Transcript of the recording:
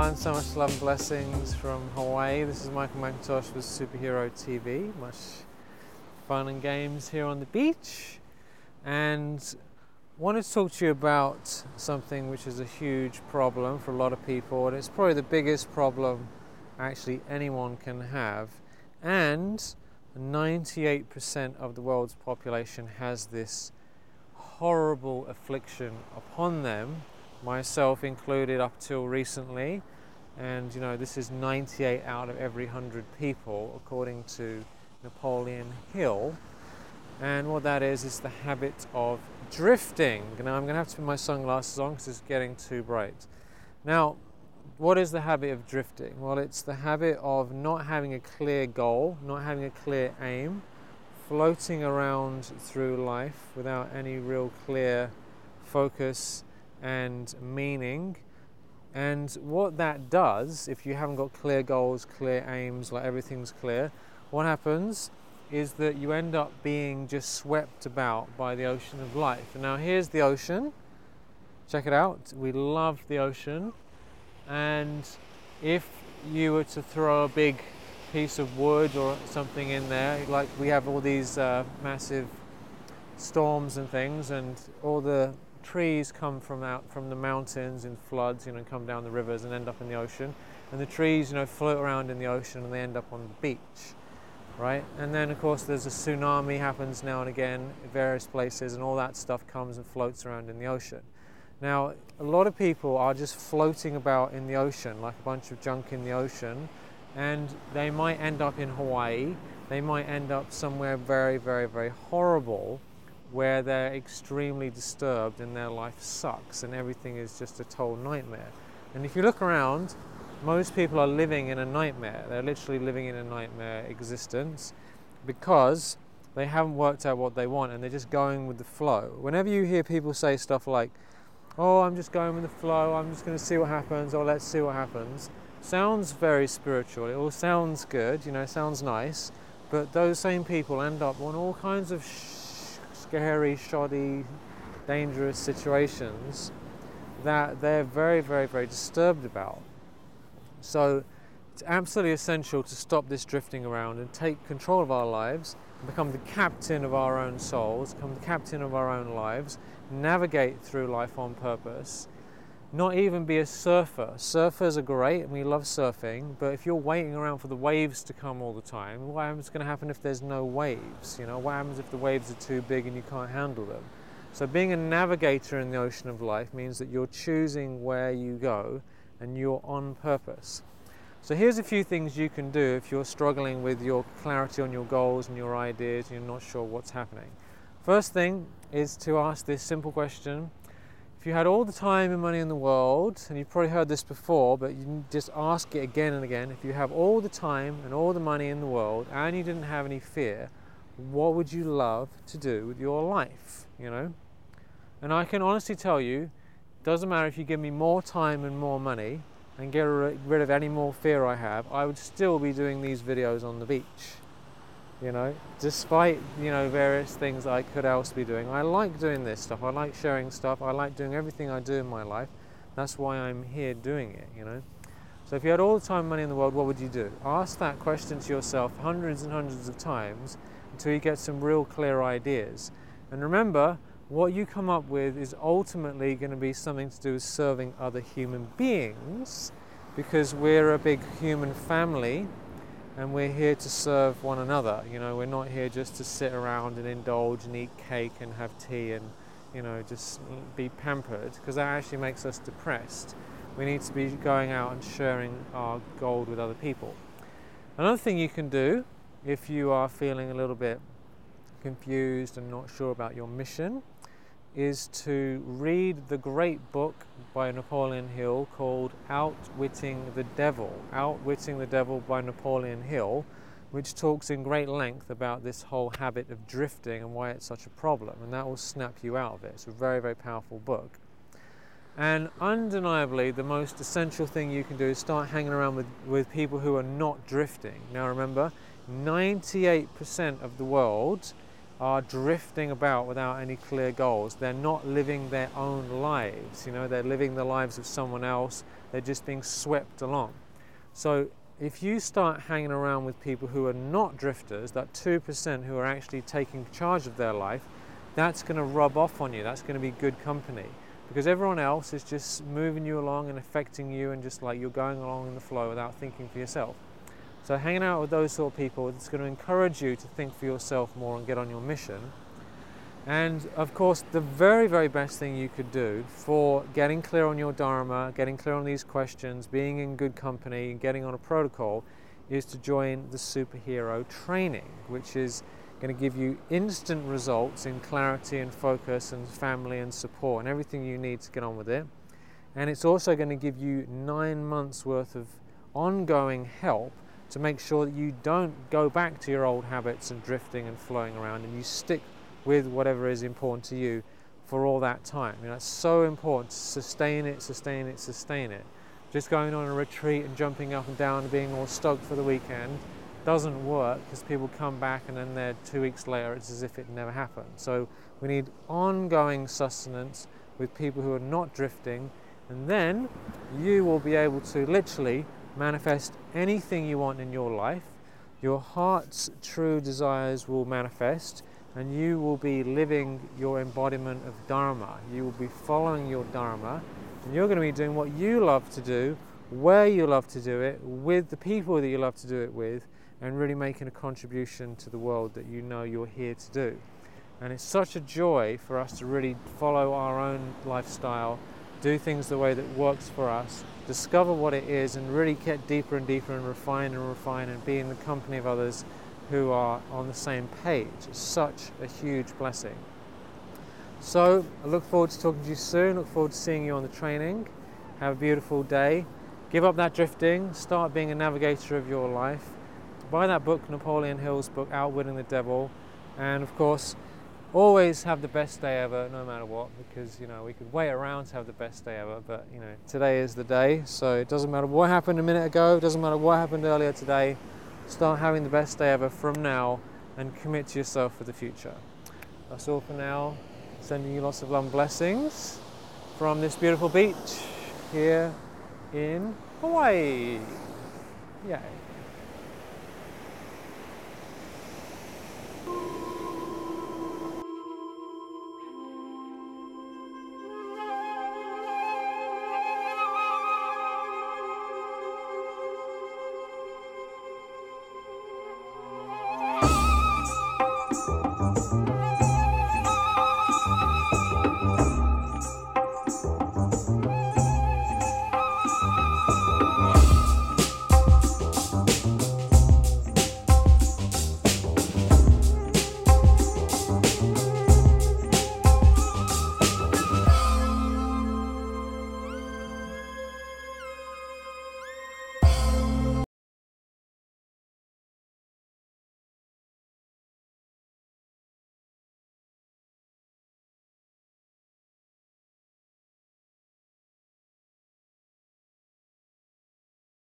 everyone, so much love and blessings from Hawaii. This is Michael McIntosh with Superhero TV. Much fun and games here on the beach. And wanted to talk to you about something which is a huge problem for a lot of people, and it's probably the biggest problem actually anyone can have. And 98% of the world's population has this horrible affliction upon them, myself included up till recently. And you know, this is 98 out of every 100 people according to Napoleon Hill. And what that is the habit of drifting. Now I'm going to have to put my sunglasses on because it's getting too bright. Now, what is the habit of drifting? Well, it's the habit of not having a clear goal, not having a clear aim, floating around through life without any real clear focus and meaning. And what that does, if you haven't got clear goals, clear aims, like everything's clear, what happens is that you end up being just swept about by the ocean of life. And now here's the ocean. Check it out. We love the ocean. And if you were to throw a big piece of wood or something in there, like we have all these massive storms and things, and all the trees come from the mountains in floods, come down the rivers and end up in the ocean, and the trees float around in the ocean and they end up on the beach, right? And then of course there's a tsunami happens now and again in various places, and all that stuff comes and floats around in the ocean. Now a lot of people are just floating about in the ocean like a bunch of junk in the ocean, and they might end up in Hawaii, they might end up somewhere very, very, very horrible where they're extremely disturbed and their life sucks and everything is just a total nightmare. And if you look around, most people are living in a nightmare. They're literally living in a nightmare existence because they haven't worked out what they want and they're just going with the flow. Whenever you hear people say stuff like, oh, I'm just going with the flow, I'm just going to see what happens, or let's see what happens, sounds very spiritual, it all sounds good, sounds nice, but those same people end up on all kinds of scary, shoddy, dangerous situations that they're very, very, very disturbed about. So it's absolutely essential to stop this drifting around and take control of our lives, and become the captain of our own souls, become the captain of our own lives, navigate through life on purpose. Not even be a surfer. Surfers are great and we love surfing, but if you're waiting around for the waves to come all the time, what happens going to happen if there's no waves? What happens if the waves are too big and you can't handle them? So being a navigator in the ocean of life means that you're choosing where you go and you're on purpose. So here's a few things you can do if you're struggling with your clarity on your goals and your ideas and you're not sure what's happening. First thing is to ask this simple question. If you had all the time and money in the world, and you've probably heard this before, but you just ask it again and again, if you have all the time and all the money in the world and you didn't have any fear, what would you love to do with your life? And I can honestly tell you, it doesn't matter if you give me more time and more money and get rid of any more fear I have, I would still be doing these videos on the beach. Despite various things I could else be doing. I like doing this stuff, I like sharing stuff, I like doing everything I do in my life. That's why I'm here doing it, So if you had all the time and money in the world, what would you do? Ask that question to yourself hundreds and hundreds of times until you get some real clear ideas. And remember, what you come up with is ultimately going to be something to do with serving other human beings, because we're a big human family and we're here to serve one another. We're not here just to sit around and indulge and eat cake and have tea and just be pampered, because that actually makes us depressed. We need to be going out and sharing our gold with other people. Another thing you can do if you are feeling a little bit confused and not sure about your mission is to read the great book by Napoleon Hill called Outwitting the Devil. Outwitting the Devil by Napoleon Hill, which talks in great length about this whole habit of drifting and why it's such a problem, and that will snap you out of it. It's a very, very powerful book. And undeniably, the most essential thing you can do is start hanging around with people who are not drifting. Now remember, 98% of the world are drifting about without any clear goals. They're not living their own lives, you know, they're living the lives of someone else. They're just being swept along. So if you start hanging around with people who are not drifters, that 2% who are actually taking charge of their life, that's going to rub off on you. That's going to be good company, because everyone else is just moving you along and affecting you, and just like you're going along in the flow without thinking for yourself. So hanging out with those sort of people, it's going to encourage you to think for yourself more and get on your mission. And of course, the very, very best thing you could do for getting clear on your Dharma, getting clear on these questions, being in good company, and getting on a protocol, is to join the Superhero Training, which is going to give you instant results in clarity and focus and family and support and everything you need to get on with it. And it's also going to give you 9 months worth of ongoing help to make sure that you don't go back to your old habits and drifting and flowing around, and you stick with whatever is important to you for all that time. You know, it's so important to sustain it, sustain it, sustain it. Just going on a retreat and jumping up and down and being all stoked for the weekend doesn't work, because people come back and then they're 2 weeks later, it's as if it never happened. So we need ongoing sustenance with people who are not drifting, and then you will be able to literally manifest anything you want in your life. Your heart's true desires will manifest, and you will be living your embodiment of Dharma. You will be following your Dharma, and you're going to be doing what you love to do, where you love to do it, with the people that you love to do it with, and really making a contribution to the world that you know you're here to do. And it's such a joy for us to really follow our own lifestyle, do things the way that works for us, discover what it is, and really get deeper and deeper and refine and be in the company of others who are on the same page. It's such a huge blessing. So I look forward to talking to you soon. Look forward to seeing you on the training. Have a beautiful day. Give up that drifting. Start being a navigator of your life. Buy that book, Napoleon Hill's book, Outwitting the Devil. And of course, always have the best day ever, no matter what, because, you know, we could wait around to have the best day ever, but, you know, today is the day. So it doesn't matter what happened a minute ago, it doesn't matter what happened earlier today. Start having the best day ever from now, and commit to yourself for the future. That's all for now. Sending you lots of love and blessings from this beautiful beach here in Hawaii. Yay.